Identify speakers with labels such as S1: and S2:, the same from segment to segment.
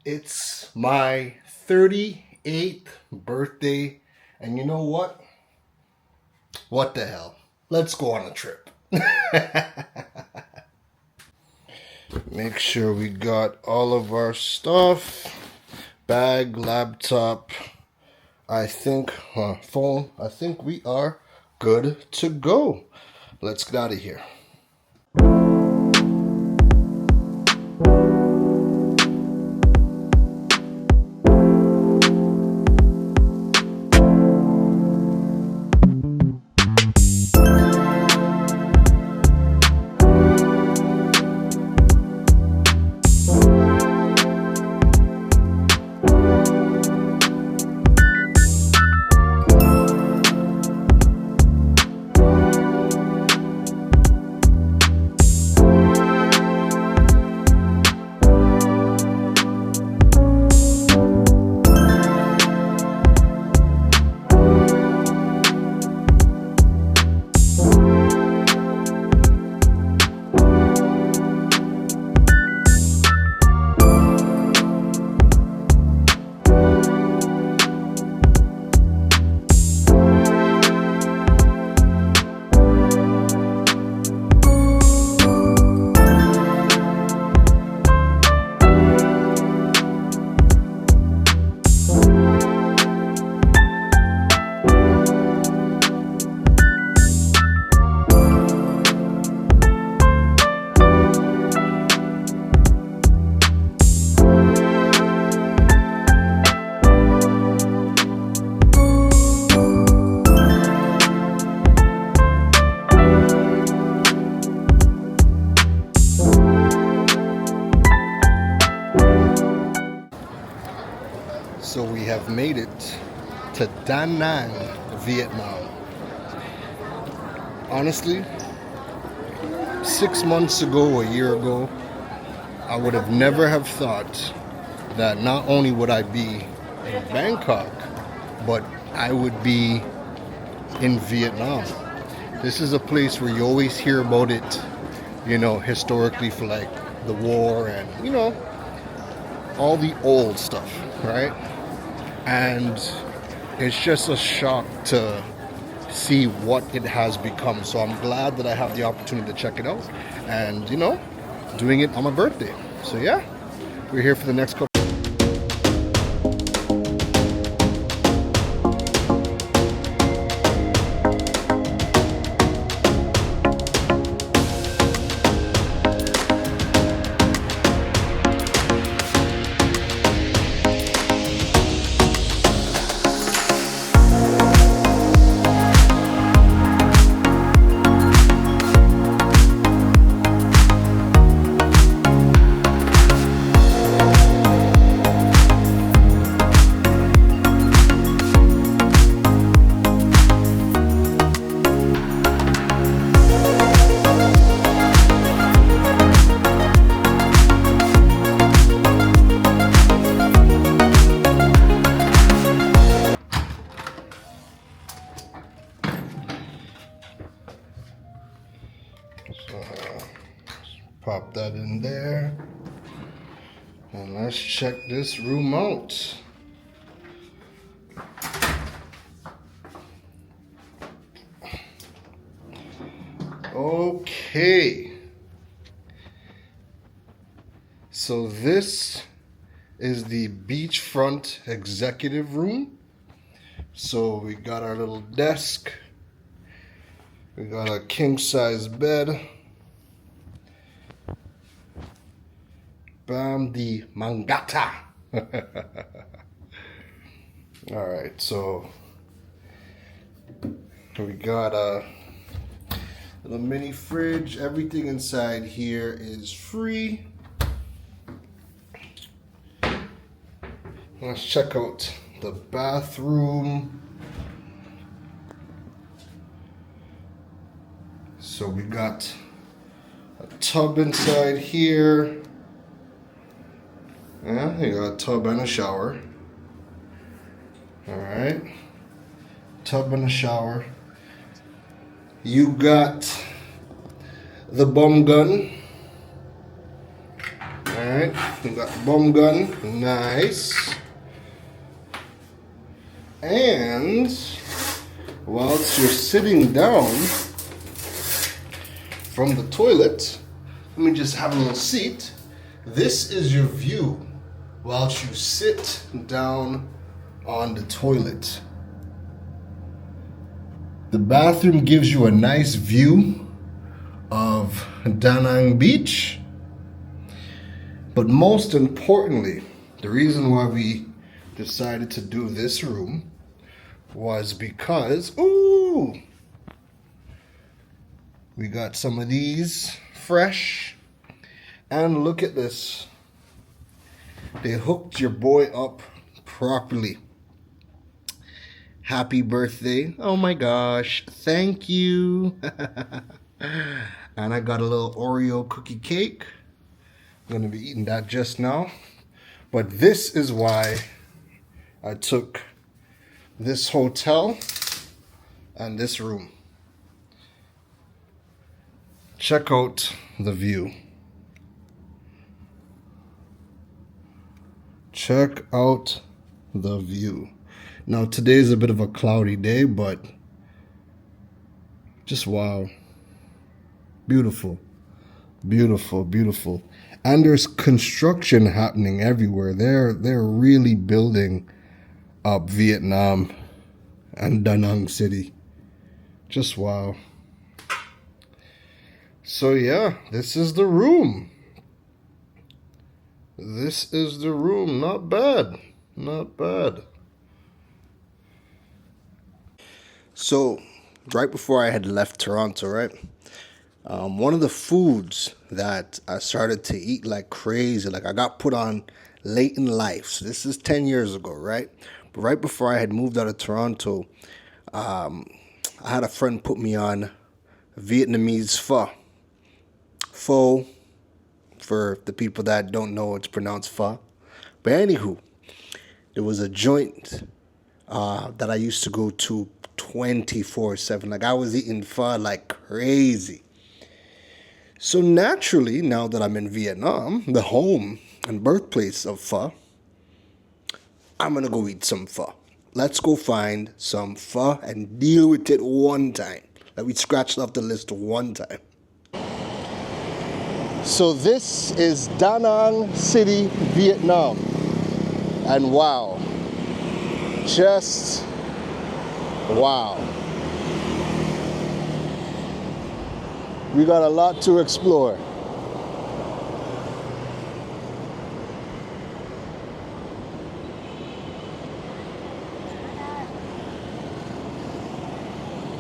S1: It's my 38th birthday, and you know what? What the hell? Let's go on a trip. Make sure we got all of our stuff. Bag, laptop, I think, phone. I think we are good to go. Let's get out of here. So we have made it to Danang, Vietnam. Honestly, 6 months ago, a year ago, I would have never have thought that not only would I be in Bangkok, but I would be in Vietnam. This is a place where you always hear about it, historically for like the war and, all the old stuff, right? And it's just a shock to see what it has become. So I'm glad that I have the opportunity to check it out and, doing it on my birthday. So yeah, we're here for the next couple. Pop that in there. And let's check this room out. Okay. So this is the beachfront executive room. So we got our little desk. We got a king size bed. Bam, the Mangata. All right, so we got a little mini fridge. Everything inside here is free. Let's check out the bathroom. So we got a tub inside here. Yeah, you got a tub and a shower. All right, tub and a shower. You got the bum gun. All Alright, we got the bum gun. Nice. And whilst you're sitting down from the toilet, let me just have a little seat. This is your view whilst you sit down on the toilet. The bathroom gives you a nice view of Danang Beach. But most importantly, the reason why we decided to do this room was because, ooh, we got some of these fresh. And look at this. They hooked your boy up properly. Happy birthday. Oh my gosh. Thank you. And I got a little Oreo cookie cake. I'm going to be eating that just now. But this is why I took this hotel and this room. Check out the view. Check out the view. Now today is a bit of a cloudy day, but just wow. Beautiful. Beautiful, beautiful. And there's construction happening everywhere. They're really building up Vietnam and Da Nang City. Just wow. So yeah, this is the room. This is the room. Not bad. Not bad. So, right before I had left Toronto, right? One of the foods that I started to eat like crazy, like I got put on late in life. So this is 10 years ago, right? But right before I had moved out of Toronto, I had a friend put me on Vietnamese pho. Pho, for the people that don't know, it's pronounced pho. But anywho, there was a joint that I used to go to 24/7. Like I was eating pho like crazy. So naturally, now that I'm in Vietnam, the home and birthplace of pho, I'm gonna go eat some pho. Let's go find some pho and deal with it one time. Like we scratched off the list one time. So this is Da Nang City, Vietnam. And wow, just wow. We got a lot to explore.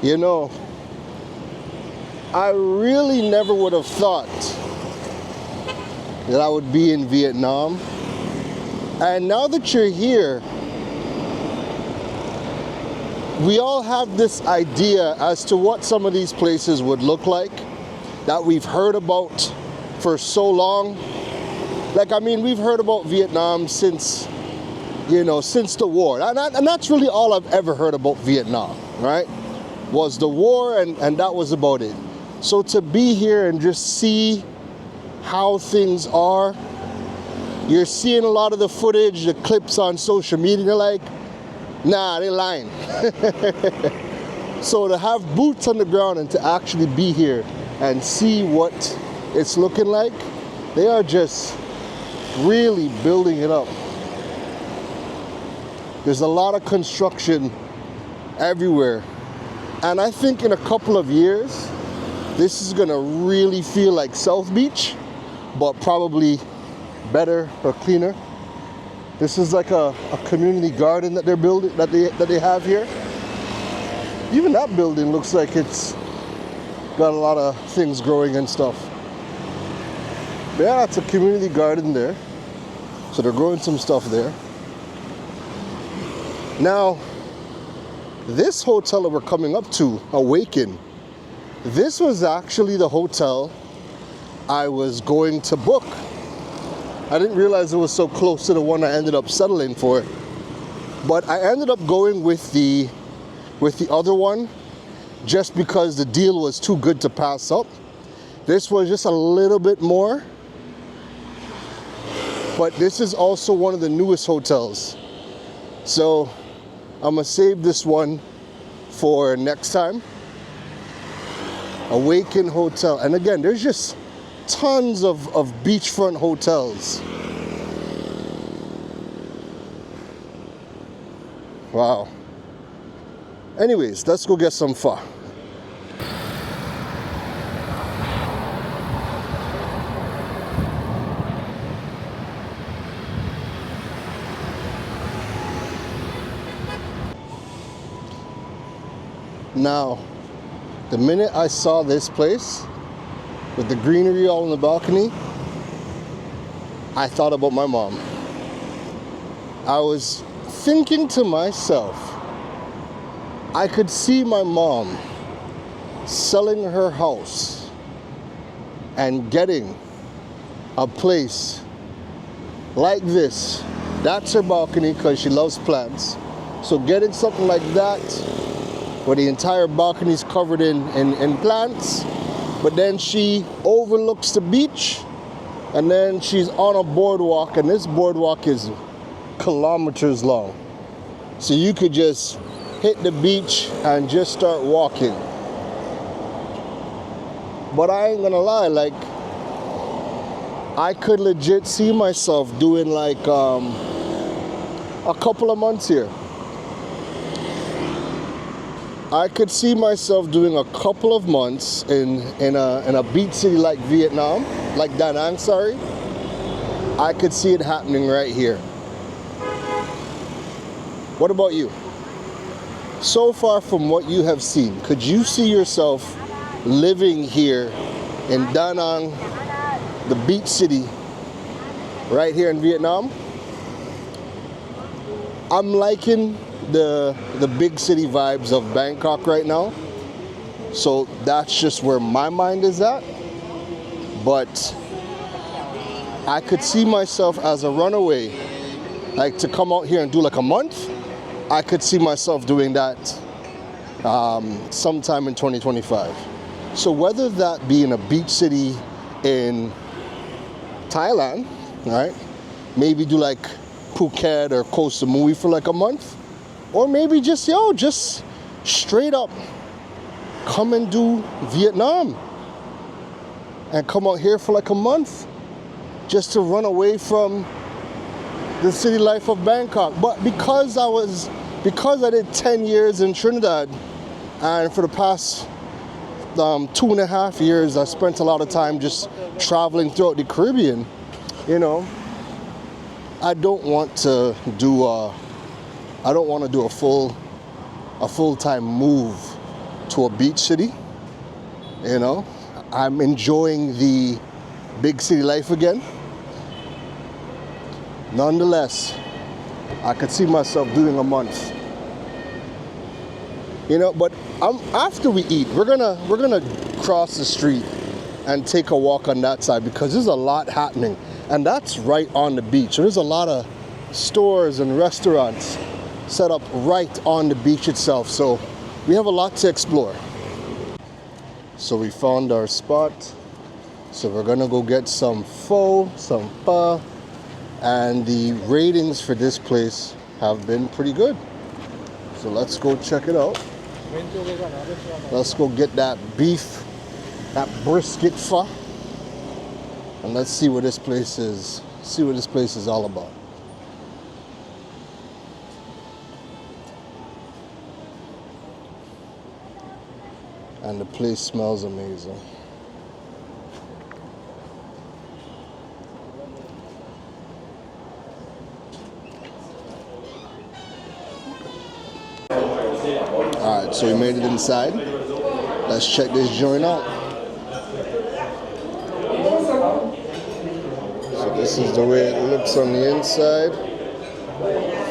S1: You know, I really never would have thought that I would be in Vietnam. And now that you're here, we all have this idea as to what some of these places would look like that we've heard about for so long. Like, I mean, we've heard about Vietnam since, you know, since the war. And that's really all I've ever heard about Vietnam, right? Was the war, and that was about it. So to be here and just see how things are, you're seeing a lot of the footage, the clips on social media, they're like, nah, they're lying. So to have boots on the ground and to actually be here and see what it's looking like, they are just really building it up. There's a lot of construction everywhere. And I think in a couple of years, this is gonna really feel like South Beach, but probably better or cleaner. This is like a community garden that they're building, that they have here. Even that building looks like it's got a lot of things growing and stuff. But yeah, it's a community garden there. So they're growing some stuff there. Now, this hotel that we're coming up to, Awaken, this was actually the hotel I was going to book. I didn't realize it was so close to the one I ended up settling for. But I ended up going with the other one just because the deal was too good to pass up. This was just a little bit more. but this is also one of the newest hotels. So I'm gonna save this one for next time. Awaken Hotel. And again, there's just tons of beachfront hotels. Wow. Anyways, let's go get some pho. Now, the minute I saw this place with the greenery all on the balcony, I thought about my mom. I was thinking to myself, I could see my mom selling her house and getting a place like this. That's her balcony because she loves plants. So getting something like that where the entire balcony is covered in plants, but then she overlooks the beach, and then she's on a boardwalk, and this boardwalk is kilometers long. So you could just hit the beach and just start walking. But I ain't gonna lie, like, I could legit see myself doing like a couple of months here. I could see myself doing a couple of months in a beach city like Vietnam, like Danang, sorry. I could see it happening right here. What about you? So far from what you have seen, could you see yourself living here in Danang, the beach city, right here in Vietnam? I'm liking the big city vibes of Bangkok right now, so that's just where my mind is at. But I could see myself as a runaway, like to come out here and do like a month. I could see myself doing that sometime in 2025. So whether that be in a beach city in Thailand, right? Maybe do like Phuket or Koh Samui for like a month, or maybe just straight up come and do Vietnam and come out here for like a month just to run away from the city life of Bangkok. But because I did 10 years in Trinidad, and for the past 2.5 years I spent a lot of time just traveling throughout the Caribbean, you know, I don't want to do a full-time move to a beach city. You know, I'm enjoying the big city life again. Nonetheless, I could see myself doing a month. You know, but after we eat, we're gonna cross the street and take a walk on that side because there's a lot happening, and that's right on the beach. There's a lot of stores and restaurants set up right on the beach itself, so we have a lot to explore. So we found our spot, so we're gonna go get some pho, some pho, and the ratings for this place have been pretty good. So let's go check it out. Let's go get that beef, that brisket pho, and let's see what this place is. See what this place is all about. And the place smells amazing. Alright, so we made it inside. Let's check this joint out. So this is the way it looks on the inside.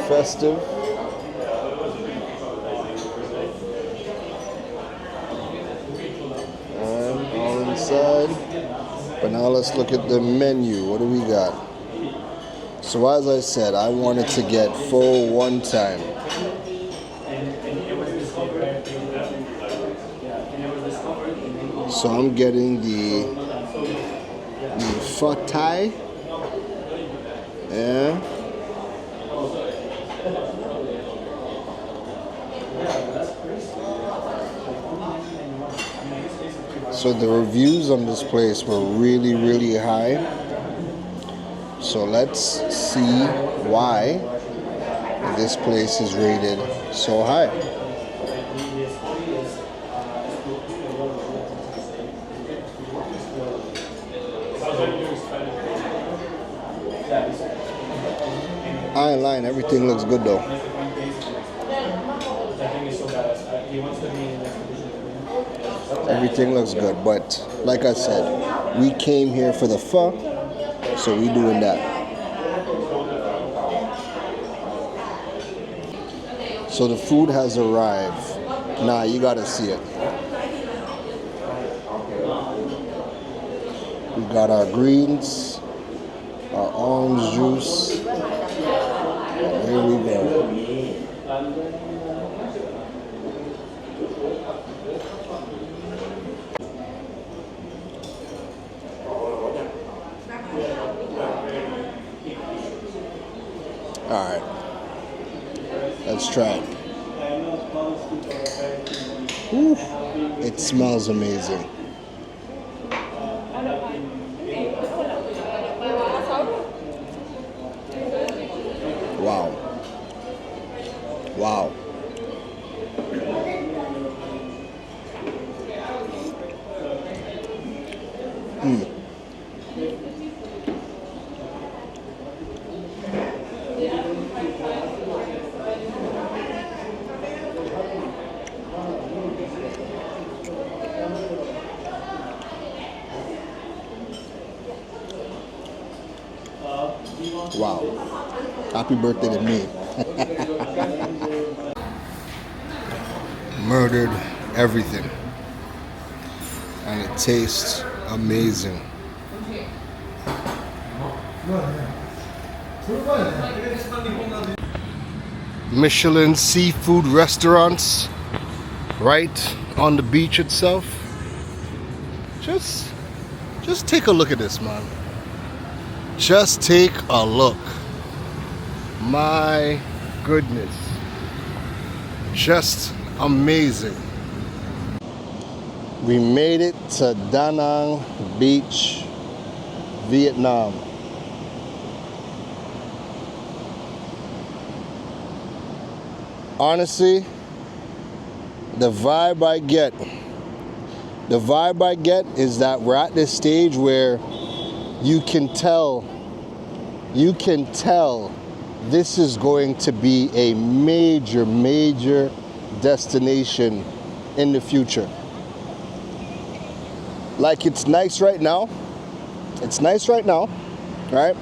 S1: Festive. And all inside. But now let's look at the menu. What do we got? So as I said, I wanted to get pho one time. So I'm getting the pho Thai Yeah. So the reviews on this place were really, really high. So let's see why this place is rated so high. I ain't lying, everything looks good though. Everything looks good, but like I said, we came here for the pho, so we doing that. So the food has arrived. Nah, you gotta see it. We got our greens, our orange juice. Here we go. Alright, let's try it. Whew. It smells amazing. Wow. Wow. Wow. Happy birthday to me. Murdered everything. And it tastes amazing. Michelin seafood restaurants right on the beach itself. Just take a look at this, man. Just take a look. My goodness. Just amazing. We made it to Danang Beach, Vietnam. Honestly, the vibe I get is that we're at this stage where you can tell this is going to be a major destination in the future. Like, it's nice right now, right?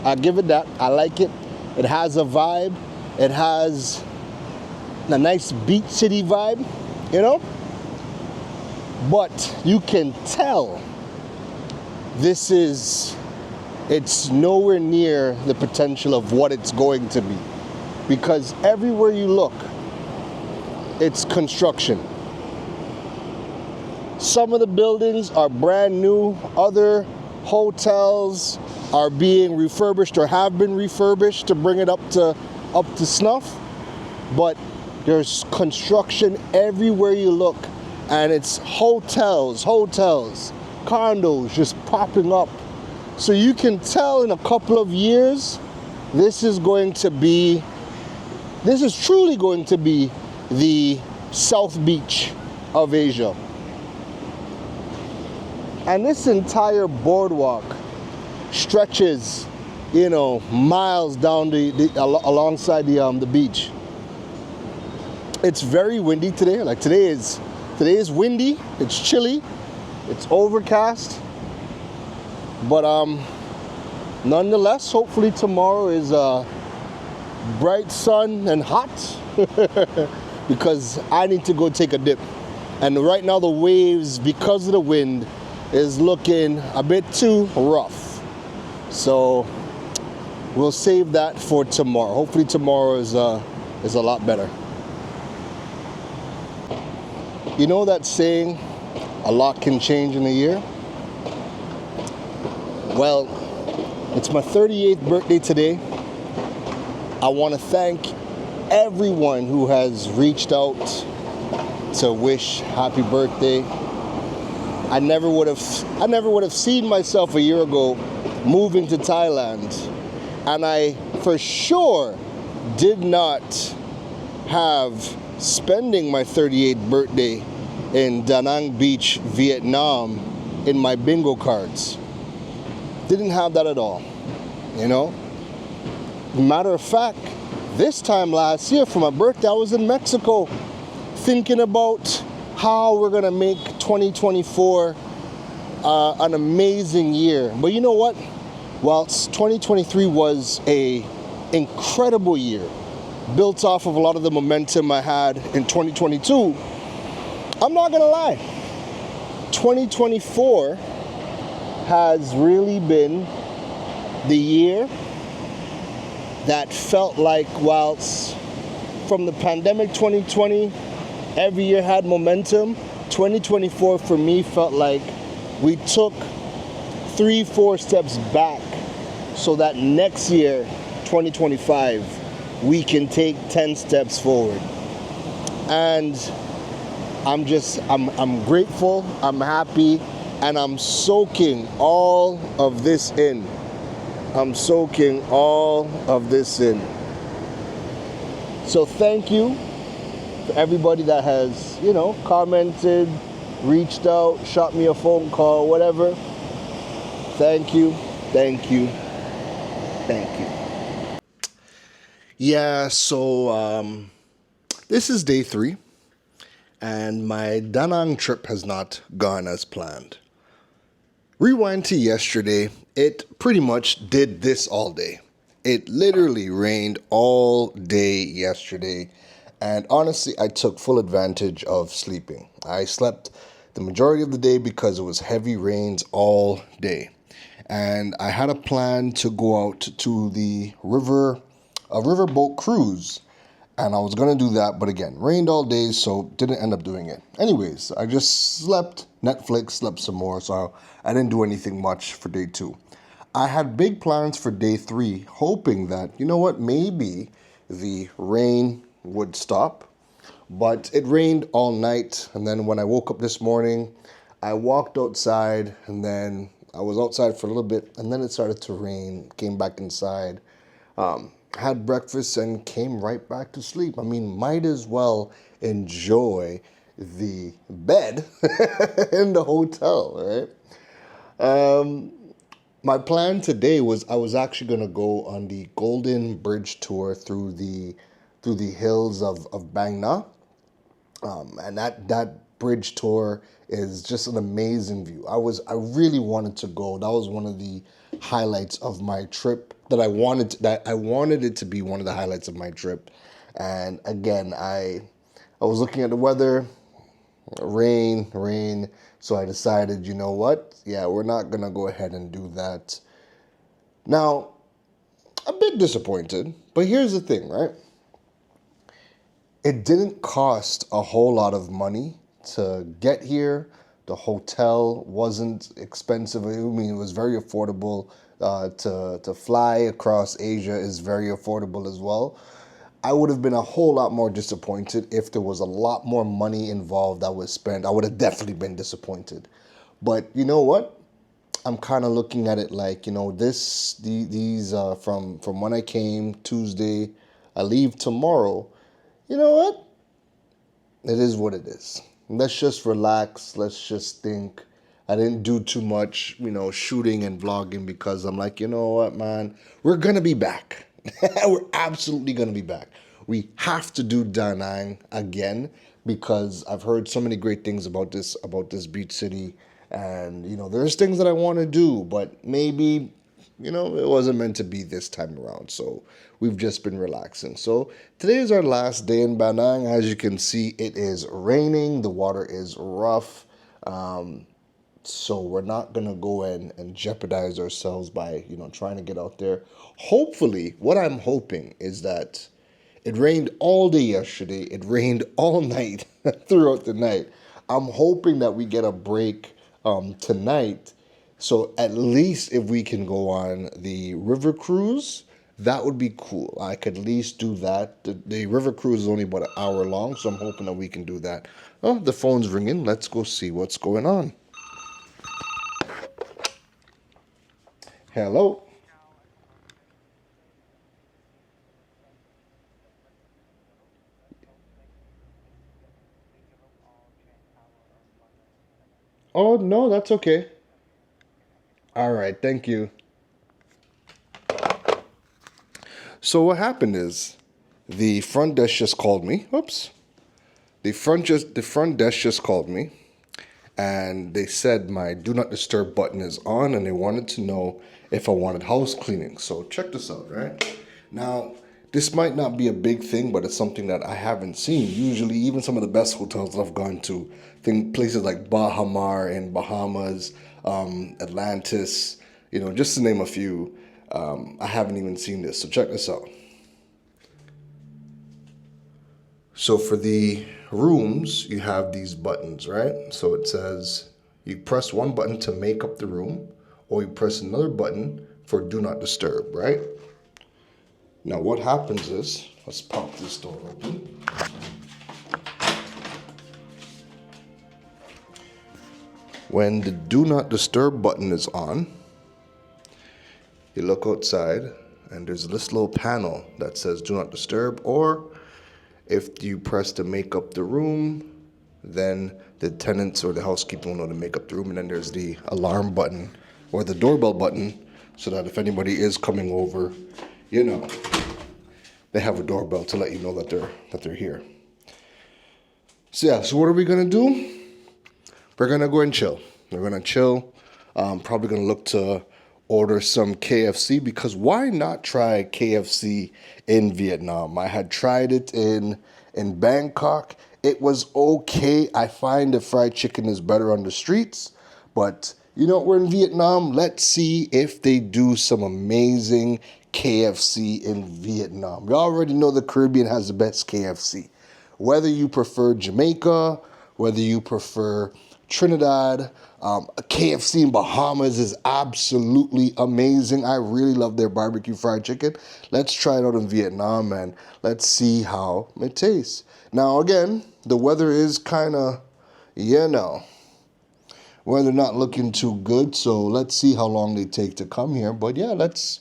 S1: I'll give it that. I like it. It has a vibe. It has a nice beach city vibe, you know? But you can tell it's nowhere near the potential of what it's going to be. Because everywhere you look, it's construction. Some of the buildings are brand new. Other hotels are being refurbished or have been refurbished to bring it up to snuff. But there's construction everywhere you look. And it's hotels, condos just popping up. So you can tell in a couple of years, this is truly going to be the South Beach of Asia. And this entire boardwalk stretches, miles down alongside the beach. It's very windy today. Like today is windy. It's chilly. It's overcast. But nonetheless, hopefully tomorrow is bright sun and hot because I need to go take a dip. And right now the waves, because of the wind, is looking a bit too rough. So we'll save that for tomorrow. Hopefully tomorrow is a lot better. You know that saying, a lot can change in a year? Well, It's my 38th birthday today. I want to thank everyone who has reached out to wish happy birthday. I never would have seen myself a year ago moving to Thailand, and I for sure did not have spending my 38th birthday in Danang Beach, Vietnam in my bingo cards. Didn't have that at all, you know. Matter of fact, this time last year for my birthday, I was in Mexico thinking about how we're gonna make 2024 an amazing year. But you know what? Whilst 2023 was a incredible year, built off of a lot of the momentum I had in 2022, I'm not gonna lie, 2024 has really been the year that felt like, whilst from the pandemic 2020, every year had momentum, 2024 for me felt like we took 3-4 steps back so that next year, 2025, we can take 10 steps forward. And I'm grateful, I'm happy, and I'm soaking all of this in. I'm soaking all of this in. So thank you for everybody that has, you know, commented, reached out, shot me a phone call, whatever. Thank you, thank you, thank you. Yeah, so this is day 3, and my Danang trip has not gone as planned. Rewind to yesterday, it pretty much did this all day. It literally rained all day yesterday, and honestly, I took full advantage of sleeping. I slept the majority of the day because it was heavy rains all day. And I had a plan to go out to the riverboat cruise, and I was gonna do that, but again, rained all day, so didn't end up doing it. Anyways, I just slept, Netflix, slept some more, so I didn't do anything much for day 2. I had big plans for day 3, hoping that, you know what, maybe the rain would stop, but it rained all night. And then when I woke up this morning, I walked outside, and then I was outside for a little bit, and then it started to rain, came back inside, had breakfast, and came right back to sleep. I mean, might as well enjoy the bed in the hotel, right? My plan today was I was actually going to go on the Golden Bridge tour through the hills of Bang Na. And that bridge tour is just an amazing view. I really wanted to go. That was one of the highlights of my trip that I wanted it to be one of the highlights of my trip. And again, I was looking at the weather, rain. So I decided, you know what? Yeah, we're not gonna go ahead and do that. Now, a bit disappointed, but here's the thing, right? It didn't cost a whole lot of money to get here. The hotel wasn't expensive. I mean, it was very affordable. To fly across Asia is very affordable as well. I would have been a whole lot more disappointed if there was a lot more money involved that was spent. I would have definitely been disappointed. But you know what? I'm kind of looking at it like, you know, these from when I came Tuesday, I leave tomorrow. You know what? It is what it is. Let's just relax. Let's just think. I didn't do too much, you know, shooting and vlogging because I'm like, you know what, man? We're going to be back. We're absolutely going to be back. We have to do Danang again because I've heard so many great things about this beach city. And, you know, there's things that I want to do, but maybe, you know, it wasn't meant to be this time around. So we've just been relaxing. So today is our last day in Danang. As you can see, it is raining. The water is rough. So we're not going to go in and jeopardize ourselves by, you know, trying to get out there. Hopefully, what I'm hoping is that it rained all day yesterday. It rained all night throughout the night. I'm hoping that we get a break tonight So at least if we can go on the river cruise, that would be cool. I could at least do that. The river cruise is only about an hour long, so I'm hoping that we can do that. Oh, the phone's ringing. Let's go see what's going on. Hello. Oh, no, that's okay. All right, thank you. So what happened is the front desk just called me. Oops. The front desk just called me and they said my do not disturb button is on and they wanted to know if I wanted house cleaning. So check this out, right? Now, this might not be a big thing, but it's something that I haven't seen. Usually, even some of the best hotels that I've gone to, places like Baha Mar in Bahamas, Atlantis, just to name a few, I haven't even seen this. So check this out. So for the rooms, you have these buttons, right? So it says you press one button to make up the room, or you press another button for do not disturb, right? Now what happens is, let's pop this door open. When the do not disturb button is on, you look outside and there's this little panel that says do not disturb, or if you press to make up the room, then the tenants or the housekeeper will know to make up the room. And then there's the alarm button or the doorbell button so that if anybody is coming over, they have a doorbell to let you know that they're here. So yeah, so what are we gonna do? We're gonna go and chill. We're gonna chill. Probably gonna look to order some KFC because why not try KFC in Vietnam? I had tried it in Bangkok. It was okay. I find the fried chicken is better on the streets, but we're in Vietnam. Let's see if they do some amazing KFC in Vietnam. You already know the Caribbean has the best KFC. Whether you prefer Jamaica, whether you prefer Trinidad, KFC in Bahamas is absolutely amazing. I really love their barbecue fried chicken. Let's try it out in Vietnam and let's see how it tastes. Now, again, the weather is kind of, weather not looking too good. So let's see how long they take to come here. But yeah, let's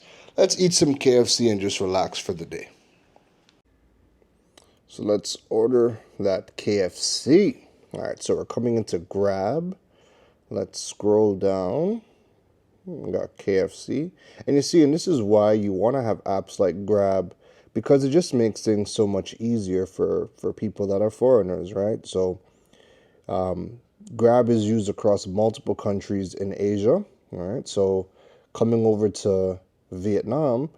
S1: eat some KFC and just relax for the day. So let's order that KFC. All right, so we're coming into Grab. Let's scroll down. We got KFC. And you see, and this is why you want to have apps like Grab because it just makes things so much easier for people that are foreigners, right? So Grab is used across multiple countries in Asia, all right? So coming over to Vietnam,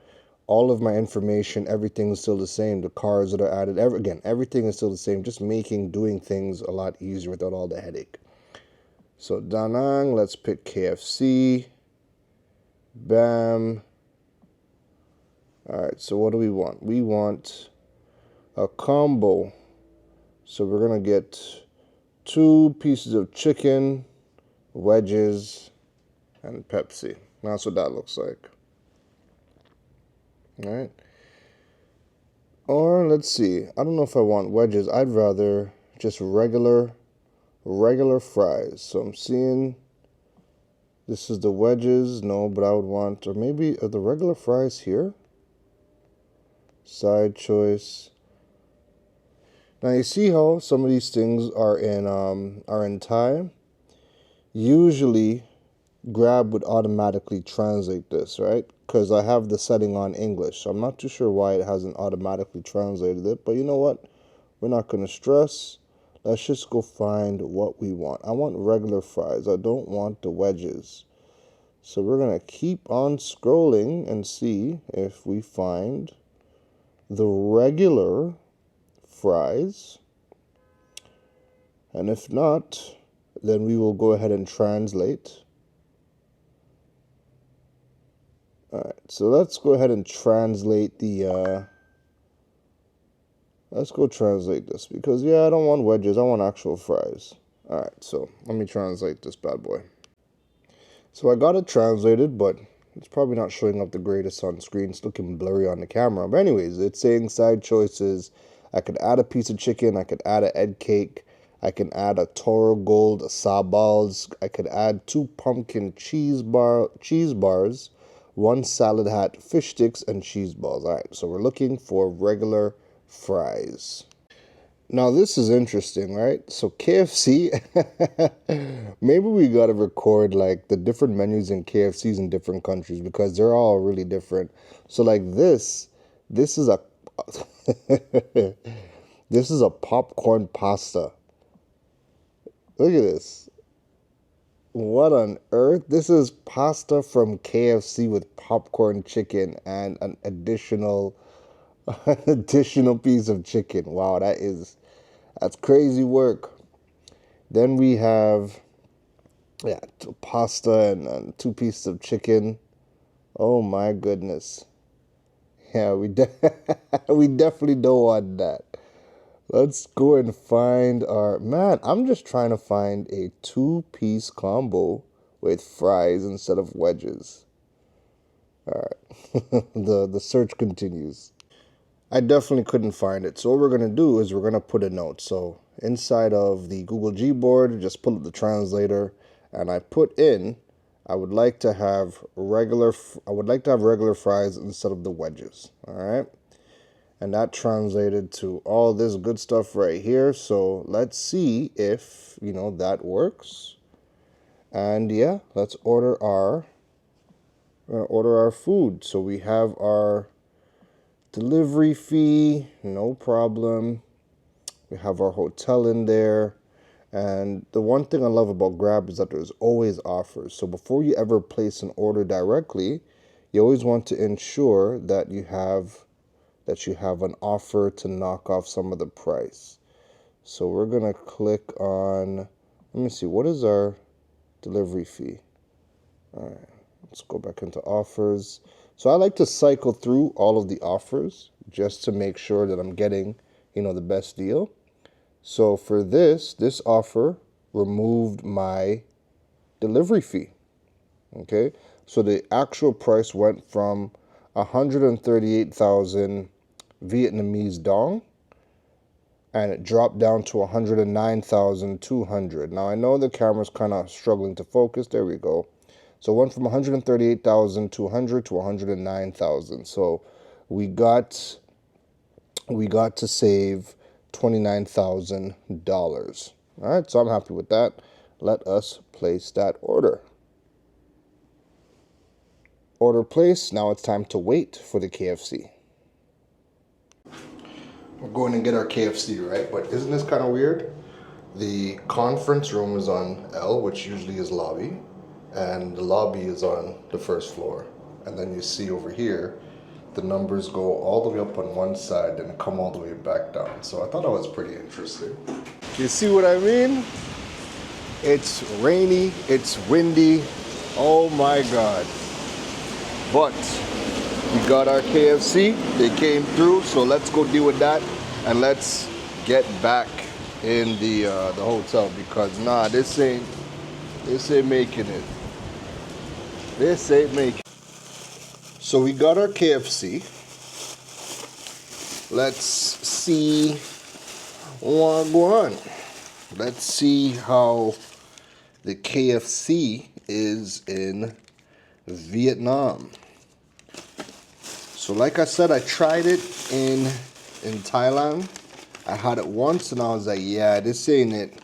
S1: all of my information, everything is still the same. The cards that are added, everything is still the same, just making doing things a lot easier without all the headache. So Danang, let's pick KFC. Bam. All right, so what do we want? We want a combo. So we're going to get 2 pieces of chicken, wedges, and Pepsi. That's what that looks like. All right. Or let's see. I don't know if I want wedges. I'd rather just regular fries. So I'm seeing this is the wedges. No, but I would want, or maybe are the regular fries here? Side choice. Now you see how some of these things are in Thai. Usually Grab would automatically translate this, right? Because I have the setting on English. So I'm not too sure why it hasn't automatically translated it. But you know what? We're not going to stress. Let's just go find what we want. I want regular fries. I don't want the wedges. So we're going to keep on scrolling and see if we find the regular fries. And if not, then we will go ahead and translate. All right, so let's go ahead and translate let's go translate this because, I don't want wedges. I want actual fries. All right, so let me translate this bad boy. So I got it translated, but it's probably not showing up the greatest on screen. It's looking blurry on the camera. But anyways, it's saying side choices. I could add a piece of chicken. I could add an egg cake. I can add a Toro Gold, a Sawballs. I could add 2 pumpkin cheese bars, 1 salad hat, fish sticks, and cheese balls. All right, so we're looking for regular fries. Now this is interesting, right? So KFC, maybe we gotta record like the different menus in KFCs in different countries because they're all really different. So like this is a this is a popcorn pasta. Look at this. What on earth? This is pasta from KFC with popcorn chicken and an additional piece of chicken. Wow, that's crazy work. Then we have, yeah, pasta and 2 pieces of chicken. Oh my goodness. Yeah, we definitely don't want that. Let's go and find our, man, I'm just trying to find a 2-piece combo with fries instead of wedges. All right, the search continues. I definitely couldn't find it. So what we're going to do is we're going to put a note. So inside of the Google Gboard, just pull up the translator and I put in, I would like to have regular fries instead of the wedges. All right. And that translated to all this good stuff right here. So let's see if, that works. And yeah, let's order our food. So we have our delivery fee, no problem. We have our hotel in there. And the one thing I love about Grab is that there's always offers. So before you ever place an order directly, you always want to ensure that you have an offer to knock off some of the price. So we're going to click on, let me see, what is our delivery fee? All right, let's go back into offers. So I like to cycle through all of the offers just to make sure that I'm getting, the best deal. So for this offer removed my delivery fee. Okay, so the actual price went from 138,000 Vietnamese dong, and it dropped down to 109,200. Now I know the camera's kind of struggling to focus. There we go. So it went from 138,200 to 109,000. So we got to save $29,000. All right, so I'm happy with that. Let us place that order. Order placed. Now it's time to wait for the KFC. We're going to get our KFC, right? But isn't this kind of weird? The conference room is on L, which usually is lobby, and the lobby is on the first floor. And then you see over here, the numbers go all the way up on one side and come all the way back down. So I thought that was pretty interesting. You see what I mean? It's rainy, it's windy. Oh my God. But we got our KFC, they came through, so let's go deal with that and let's get back in the hotel because this ain't making it. This ain't making it. So we got our KFC. Let's see Wagwan. Let's see how the KFC is in Vietnam. So like I said, I tried it in Thailand. I had it once and I was like, yeah, this ain't it.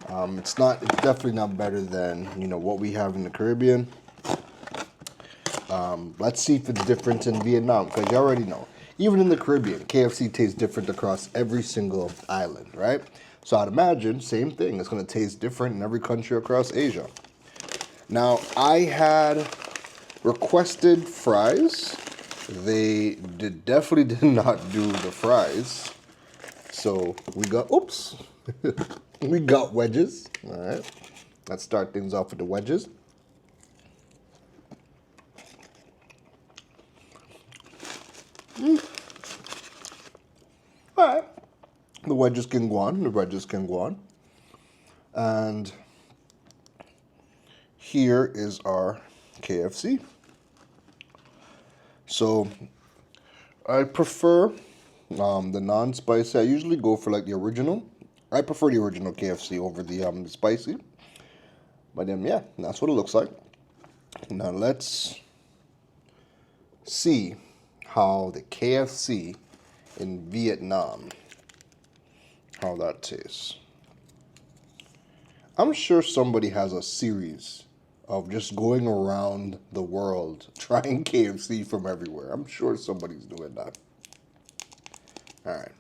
S1: It's definitely not better than, what we have in the Caribbean. Let's see if it's different in Vietnam, because you already know. Even in the Caribbean, KFC tastes different across every single island, right? So I'd imagine, same thing, it's going to taste different in every country across Asia. Now, I had requested fries. They definitely did not do the fries. So we got, we got wedges. All right, let's start things off with the wedges. All right, the wedges can go on. And here is our KFC. So I prefer the non-spicy. I usually go for like the original. I prefer the original KFC over the spicy. But yeah, that's what it looks like. Now let's see how the KFC in Vietnam, how that tastes. I'm sure somebody has a series of just going around the world trying KFC from everywhere. I'm sure somebody's doing that. All right.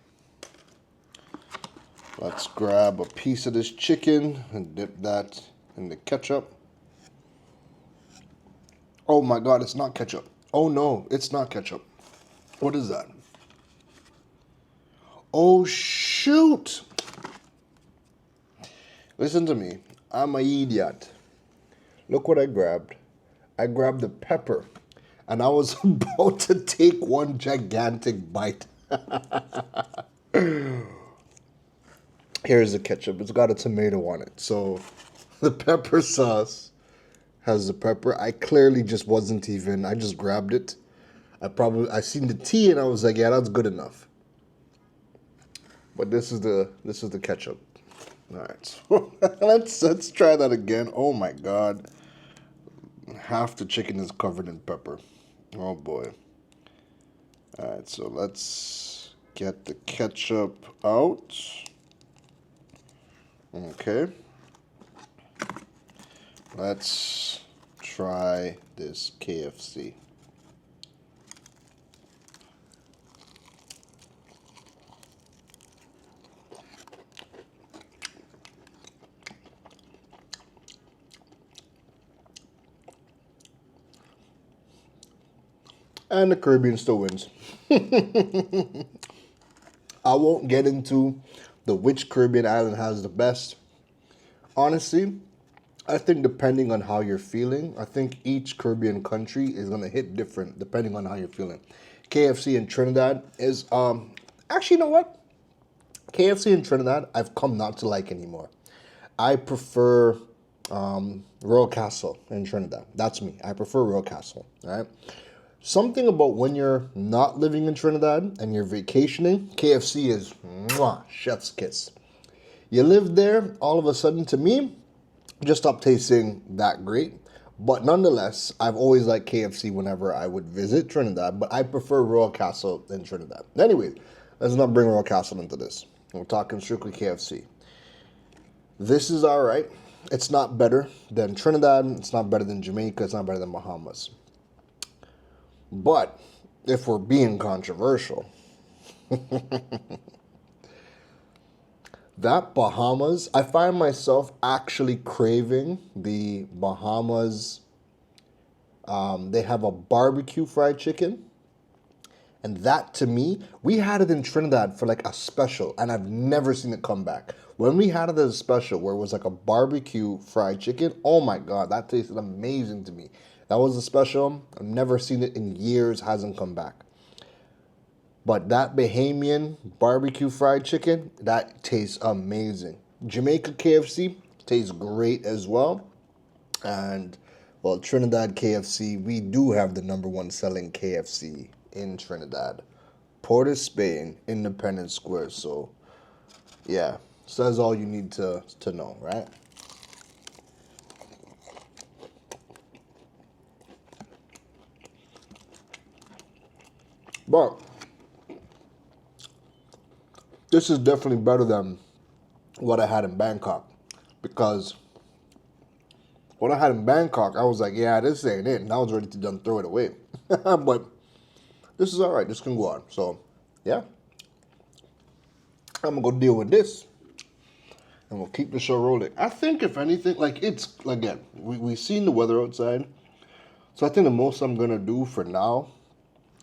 S1: Let's grab a piece of this chicken and dip that in the ketchup. Oh my God, it's not ketchup. Oh no, it's not ketchup. What is that? Oh shoot! Listen to me. I'm an idiot. Look what I grabbed. I grabbed the pepper, and I was about to take one gigantic bite. Here's the ketchup. It's got a tomato on it. So the pepper sauce has the pepper. I clearly just wasn't even, I just grabbed it. I seen the tea and I was like, yeah, that's good enough. But this is the ketchup. All right, so let's try that again. Oh my God, half the chicken is covered in pepper. Oh boy. All right, so let's get the ketchup out. Okay. Let's try this KFC. And the Caribbean still wins. I won't get into which Caribbean island has the best. Honestly, I think depending on how you're feeling, I think each Caribbean country is gonna hit different depending on how you're feeling. KFC in Trinidad is actually, you know what? KFC in Trinidad I've come not to like anymore. I prefer Royal Castle in Trinidad. That's me. I prefer Royal Castle. All right. Something about when you're not living in Trinidad and you're vacationing, KFC is mwah, chef's kiss. You live there, all of a sudden, to me, just stopped tasting that great. But nonetheless, I've always liked KFC whenever I would visit Trinidad, but I prefer Royal Castle in Trinidad. Anyway, let's not bring Royal Castle into this. We're talking strictly KFC. This is all right. It's not better than Trinidad. It's not better than Jamaica. It's not better than Bahamas. But if we're being controversial, that Bahamas, I find myself actually craving the Bahamas. They have a barbecue fried chicken. And that, to me, we had it in Trinidad for like a special, and I've never seen it come back. When we had it as a special, where it was like a barbecue fried chicken, oh my God, that tasted amazing to me. That was a special. I've never seen it in years, hasn't come back. But that Bahamian barbecue fried chicken, that tastes amazing. Jamaica KFC tastes great as well. And, well, Trinidad KFC, we do have the #1 selling KFC in Trinidad. Port of Spain, Independence Square. So, yeah, says all you need to know, right? But this is definitely better than what I had in Bangkok, because what I had in Bangkok, I was like, yeah, this ain't it, and I was ready to done throw it away. But this is all right. This can go on. So, yeah, I'm gonna go deal with this, and we'll keep the show rolling. I think if anything, like, it's again, we've seen the weather outside, so I think the most I'm gonna do for now,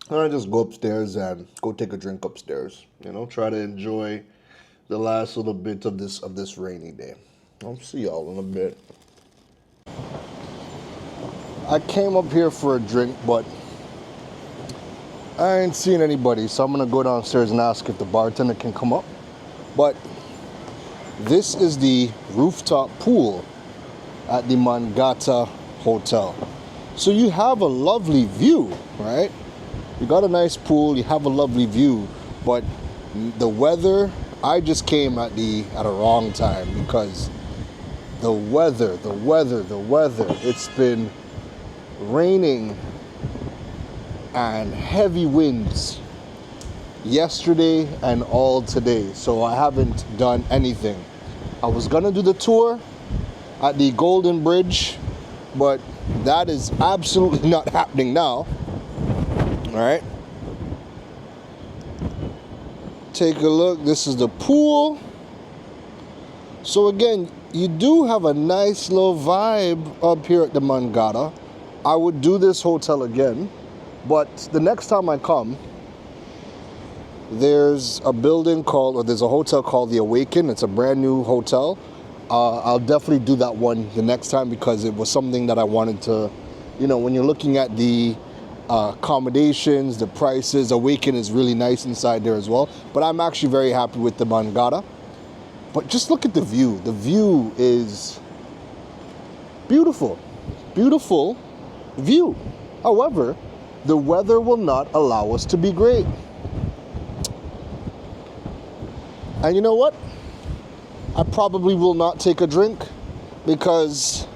S1: I just go upstairs and go take a drink upstairs. You know, try to enjoy the last little bit of this rainy day. I'll see y'all in a bit. I came up here for a drink, but I ain't seen anybody, so I'm gonna go downstairs and ask if the bartender can come up. But this is the rooftop pool at the Mangata Hotel. So you have a lovely view, right? You got a nice pool, you have a lovely view, but the weather, I just came at a wrong time because the weather, it's been raining and heavy winds yesterday and all today, so I haven't done anything. I was gonna do the tour at the Golden Bridge, but that is absolutely not happening now. All right, take a look. This is the pool. So again, you do have a nice little vibe up here at the Mangata. I would do this hotel again, but the next time I come, there's a hotel called The Awaken. It's a brand new hotel. I'll definitely do that one the next time because it was something that I wanted to, when you're looking at the accommodations, the prices, Awaken is really nice inside there as well. But I'm actually very happy with the Mangata. But just look at the view. The view is beautiful. Beautiful view. However, the weather will not allow us to be great. And you know what? I probably will not take a drink because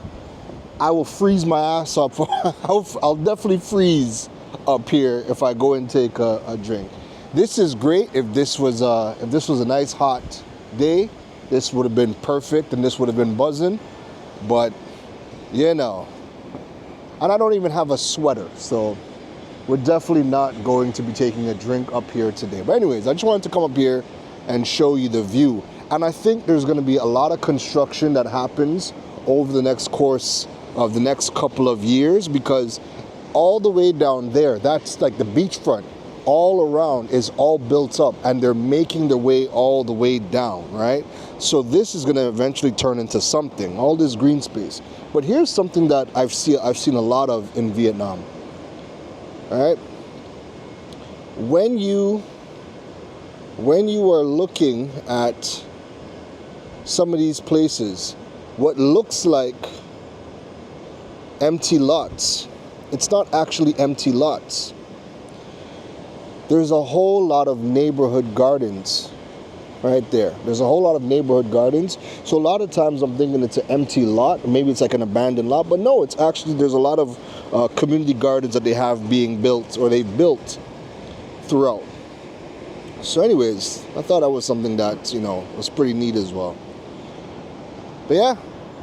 S1: I will freeze my ass up. I'll definitely freeze up here if I go and take a drink. This is great. If this was a nice hot day, this would have been perfect and this would have been buzzing. But and I don't even have a sweater, so we're definitely not going to be taking a drink up here today. But anyways, I just wanted to come up here and show you the view. And I think there's going to be a lot of construction that happens over the next course of the next couple of years, because all the way down there, that's like the beachfront, all around is all built up and they're making their way all the way down, right? So this is going to eventually turn into something, all this green space. But here's something that I've seen a lot of in Vietnam. All right? When you are looking at some of these places, what looks like empty lots, it's not actually empty lots. There's a whole lot of neighborhood gardens right there. There's a whole lot of neighborhood gardens. So a lot of times I'm thinking it's an empty lot. Maybe it's like an abandoned lot. But no, it's actually, there's a lot of community gardens that they have being built or they've built throughout. So anyways, I thought that was something that, was pretty neat as well. But yeah,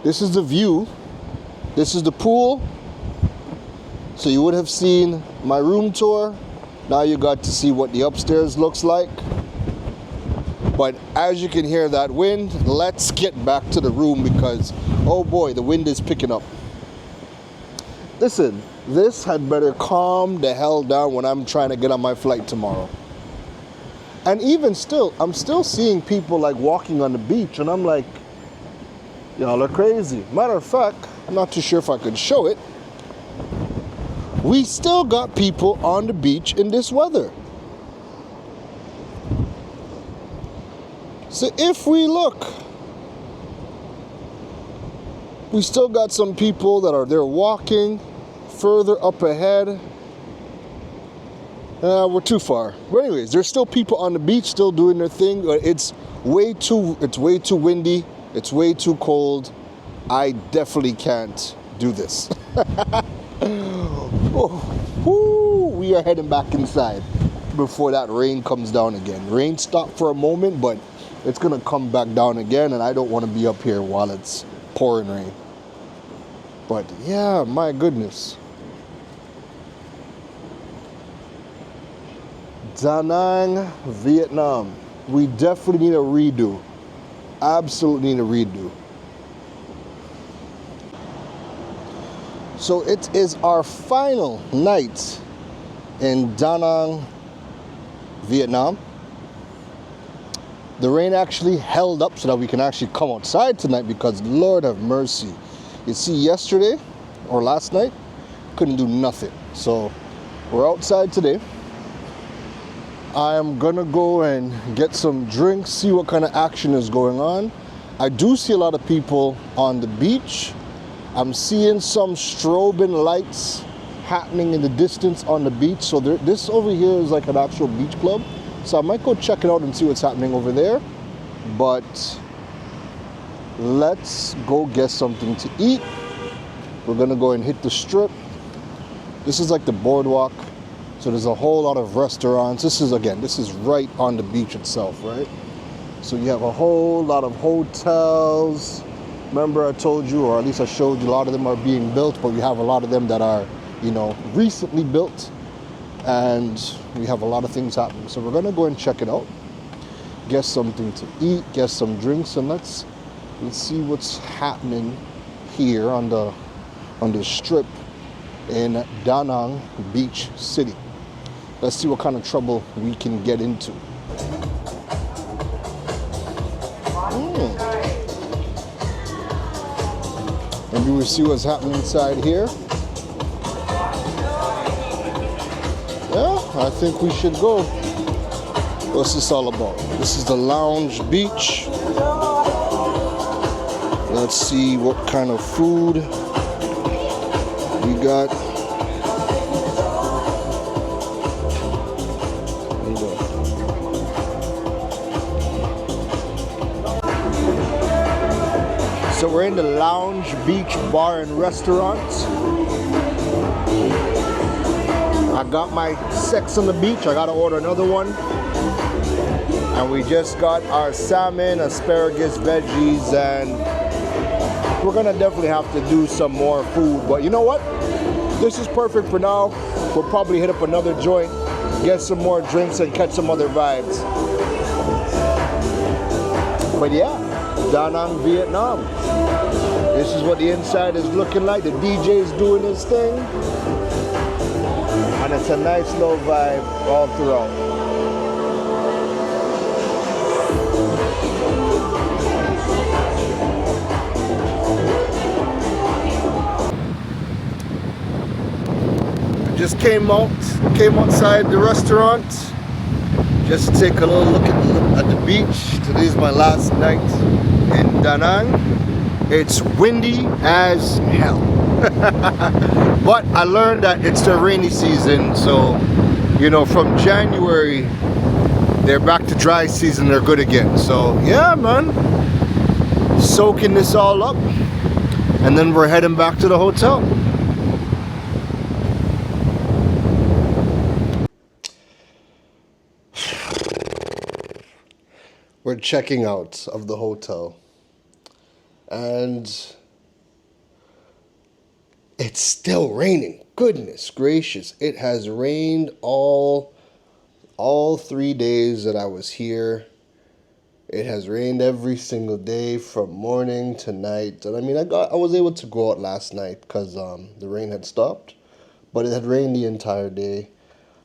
S1: this is the view. This is the pool. So you would have seen my room tour. Now you got to see what the upstairs looks like. But as you can hear that wind, let's get back to the room because, oh boy, the wind is picking up. Listen, this had better calm the hell down when I'm trying to get on my flight tomorrow. And even still, I'm still seeing people like walking on the beach and I'm like, y'all are crazy. Matter of fact, I'm not too sure if I could show it. We still got people on the beach in this weather. So if we look, we still got some people that are there walking further up ahead. We're too far. But anyways, there's still people on the beach still doing their thing. It's way too windy. It's way too cold. I definitely can't do this. We are heading back inside before that rain comes down again. Rain stopped for a moment, but it's gonna come back down again, and I don't want to be up here while it's pouring rain. But yeah, my goodness. Danang, Vietnam. We definitely need a redo. Absolutely need a redo. So it is our final night in Danang, Vietnam. The rain actually held up so that we can actually come outside tonight because Lord have mercy. You see, yesterday or last night, couldn't do nothing. So we're outside today. I am gonna go and get some drinks, see what kind of action is going on. I do see a lot of people on the beach. I'm seeing some strobing lights happening in the distance on the beach. So this over here is like an actual beach club. So I might go check it out and see what's happening over there. But let's go get something to eat. We're gonna go and hit the strip. This is like the boardwalk. So there's a whole lot of restaurants. This is right on the beach itself, right? So you have a whole lot of hotels. Remember I told you, or at least I showed you, a lot of them are being built, but we have a lot of them that are, recently built. And we have a lot of things happening. So we're gonna go and check it out. Get something to eat, get some drinks, and let's see what's happening here on the strip in Danang Beach City. Let's see what kind of trouble we can get into. Maybe we'll see what's happening inside here. Yeah, I think we should go. What's this all about? This is the lounge beach. Let's see what kind of food we got. There you go. So we're in the lounge beach bar and restaurant. I got my sex on the beach. I gotta order another one. And we just got our salmon, asparagus, veggies, and we're gonna definitely have to do some more food. But you know what? This is perfect for now. We'll probably hit up another joint, get some more drinks, and catch some other vibes. But yeah, Danang, Vietnam. This is what the inside is looking like. The DJ's doing his thing. And it's a nice low vibe all throughout. Just came outside the restaurant just to take a little look at the beach. Today's my last night in Danang. It's windy as hell. But I learned that it's the rainy season, so from January they're back to dry season, they're good again. So yeah, man, soaking this all up, and then we're heading back to the hotel. We're checking out of the hotel, and it's still raining. Goodness gracious, it has rained all 3 days that I was here. It has rained every single day from morning to night. And I mean, I was able to go out last night because the rain had stopped, but it had rained the entire day.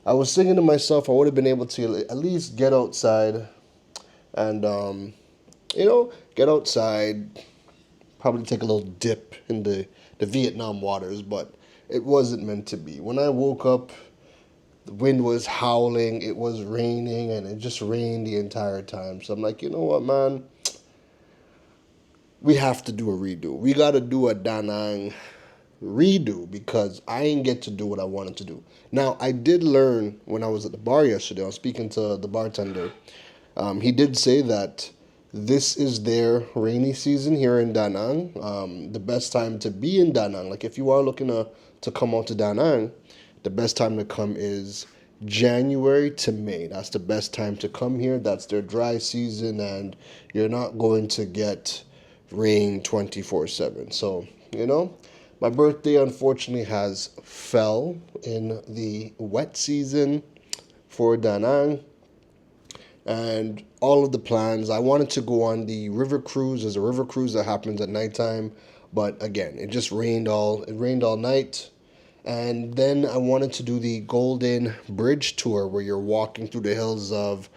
S1: I was thinking to myself, I would have been able to at least get outside and get outside, probably take a little dip in the Vietnam waters, but it wasn't meant to be. When I woke up, the wind was howling, it was raining, and it just rained the entire time. So I'm like, you know what, man? We have to do a redo. We got to do a Danang redo because I ain't get to do what I wanted to do. Now, I did learn when I was at the bar yesterday, I was speaking to the bartender. He did say that this is their rainy season here in Danang. The best time to be in Danang, like if you are looking to come out to Danang, the best time to come is January to May. That's the best time to come here. That's their dry season, and you're not going to get rain 24/7. So, my birthday unfortunately has fell in the wet season for Danang. And all of the plans, I wanted to go on the river cruise. There's a river cruise that happens at nighttime, but again, it just rained all night. And then I wanted to do the Golden Bridge tour where you're walking through the hills of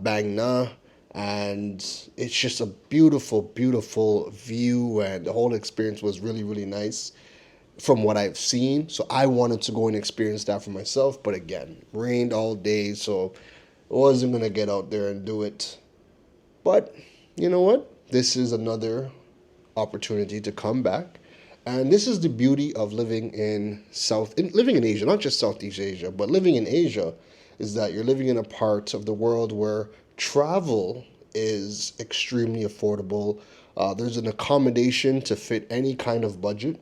S1: Bang Na, and it's just a beautiful, beautiful view, and the whole experience was really, really nice from what I've seen. So I wanted to go and experience that for myself, but again, rained all day, so I wasn't going to get out there and do it. But you know what? This is another opportunity to come back And this is the beauty of living in Asia, not just Southeast Asia, but living in Asia, is that you're living in a part of the world where travel is extremely affordable. There's an accommodation to fit any kind of budget,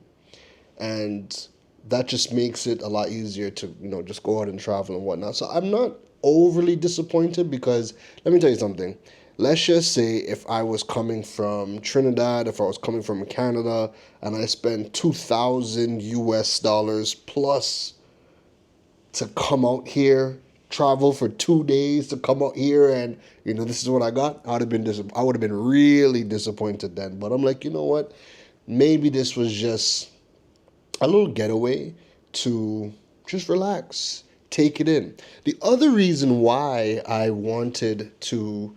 S1: and that just makes it a lot easier to just go out and travel and whatnot. So I'm not overly disappointed because let me tell you something. Let's just say if I was coming from Trinidad, if I was coming from Canada, and I spent 2,000 US dollars plus to come out here, travel for 2 days to come out here, and this is what I got. I would have been really disappointed then. But I'm like, you know what? Maybe this was just a little getaway to just relax, take it in. The other reason why I wanted to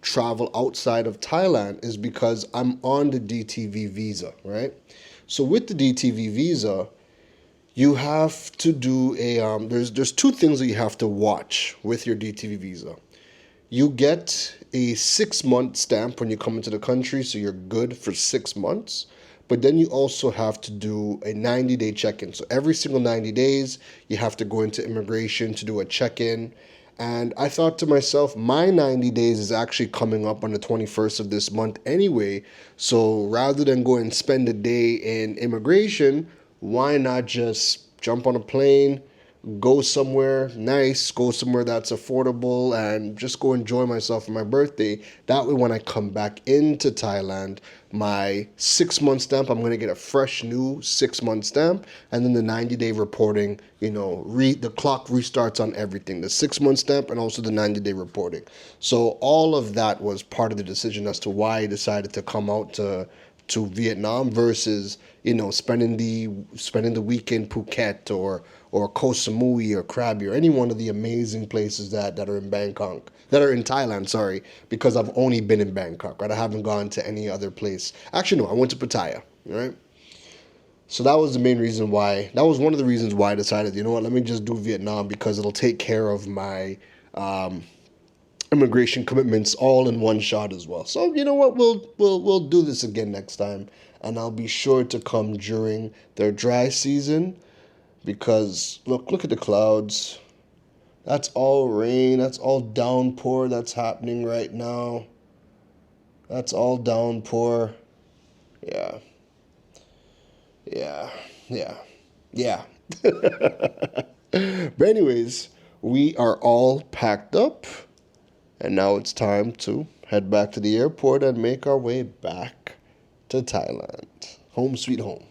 S1: travel outside of Thailand is because I'm on the DTV visa, right? So with the DTV visa, you have to do there's two things that you have to watch with your DTV visa. You get a 6-month stamp when you come into the country, so you're good for 6 months. But then you also have to do a 90-day check-in. So every single 90 days, you have to go into immigration to do a check-in. And I thought to myself, my 90 days is actually coming up on the 21st of this month anyway. So rather than go and spend a day in immigration, why not just jump on a plane, go somewhere nice, go somewhere that's affordable, and just go enjoy myself for my birthday. That way, when I come back into Thailand, my 6-month stamp, I'm going to get a fresh new 6-month stamp, and then the 90-day reporting, the clock restarts on everything, the 6-month stamp and also the 90-day reporting. So all of that was part of the decision as to why I decided to come out to Vietnam versus spending the week in Phuket or Koh Samui or Krabi or any one of the amazing places that are in Thailand, sorry, because I've only been in Bangkok, right? I haven't gone to any other place. Actually, no, I went to Pattaya, right? So that was one of the reasons why I decided, let me just do Vietnam because it'll take care of my immigration commitments all in one shot as well. So you know what, we'll do this again next time, and I'll be sure to come during their dry season because look at the clouds. That's all rain. That's all downpour that's happening right now. That's all downpour. Yeah. Yeah. Yeah. Yeah. But anyways, we are all packed up. And now it's time to head back to the airport and make our way back to Thailand. Home sweet home.